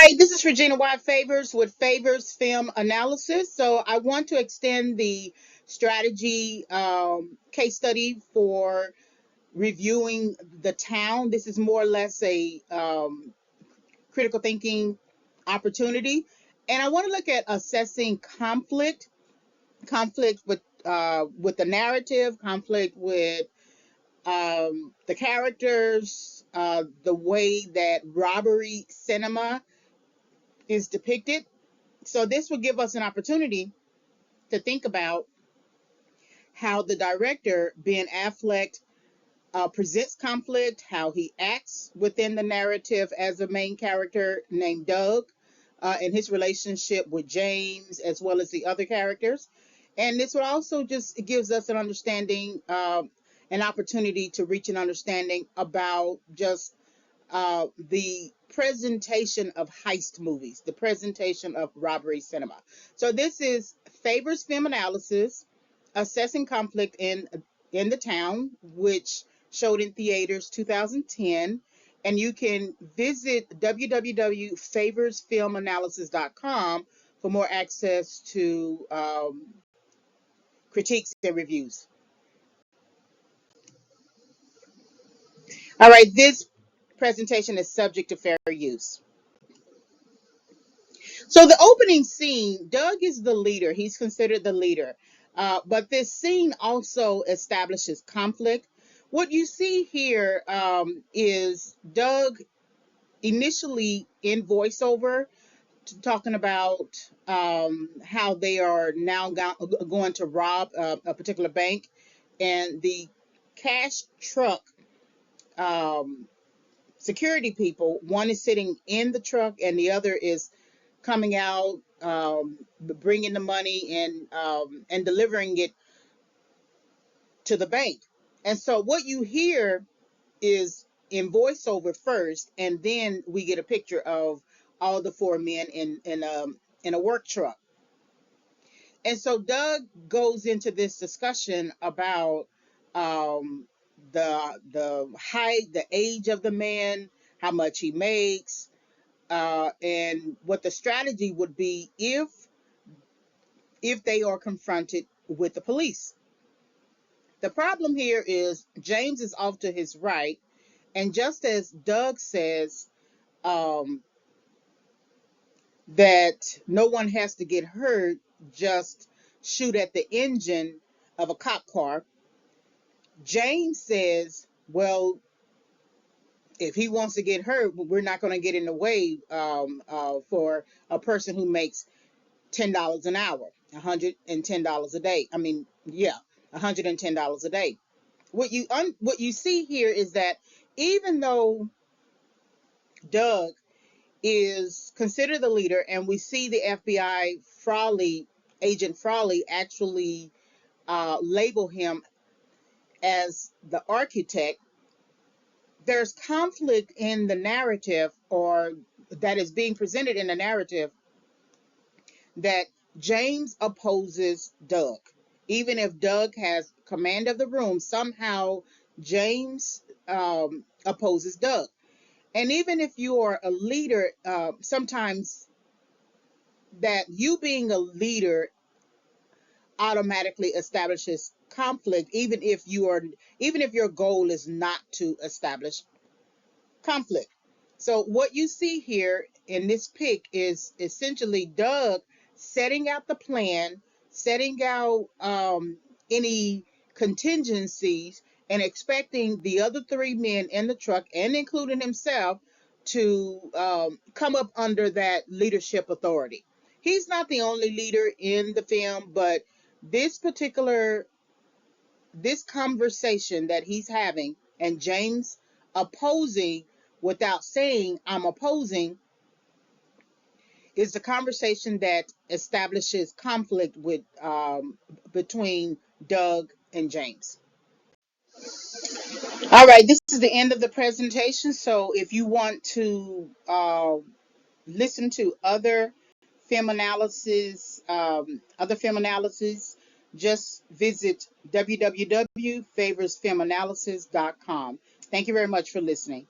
Hi, this is Regina White Favors with Favors Film Analysis. So I want to extend the strategy case study for reviewing the town. This is more or less a critical thinking opportunity. And I want to look at assessing conflict with the narrative, conflict with the characters, the way that robbery cinema is depicted. So this will give us an opportunity to think about how the director, Ben Affleck, presents conflict, how he acts within the narrative as a main character named Doug, and his relationship with James, as well as the other characters. And this will also just gives us an understanding, an opportunity to reach an understanding about just the presentation of heist movies, the presentation of robbery cinema. So this is Favors Film Analysis, assessing conflict in the town, which showed in theaters 2010. And you can visit www.favorsfilmanalysis.com for more access to critiques and reviews. All right, this presentation is subject to fair use. So the opening scene, Doug is the leader. He's considered the leader. But this scene also establishes conflict. What you see here is Doug initially in voiceover talking about how they are now going to rob a particular bank, and the cash truck um, security people, one is sitting in the truck and the other is coming out, bringing the money and delivering it to the bank. And so what you hear is in voiceover first, and then we get a picture of all the four men in a work truck. And so Doug goes into this discussion about um, the age of the man, how much he makes, and what the strategy would be if they are confronted with the police. The problem here is James is off to his right, and just as Doug says um, that no one has to get hurt, just shoot at the engine of a cop car, James says, well, if he wants to get hurt, we're not going to get in the way for a person who makes $10 an hour, $110 a day. I mean, yeah, $110 a day. What you see here is that even though Doug is considered the leader, and we see the FBI agent Frawley actually label him as the architect, there's conflict in the narrative, or that is being presented in the narrative, that James opposes Doug. Even if Doug has command of the room, somehow James opposes Doug. And even if you are a leader, sometimes that you being a leader automatically establishes conflict, even if your goal is not to establish conflict. So what you see here in this pic is essentially Doug setting out the plan, setting out any contingencies, and expecting the other three men in the truck, and including himself, to come up under that leadership authority. He's not the only leader in the film, but this particular this conversation that he's having, and James opposing without saying I'm opposing, is the conversation that establishes conflict with between Doug and James. All right, this is the end of the presentation. So if you want to listen to other film analysis, just visit www.favorsfilmanalysis.com. Thank you very much for listening.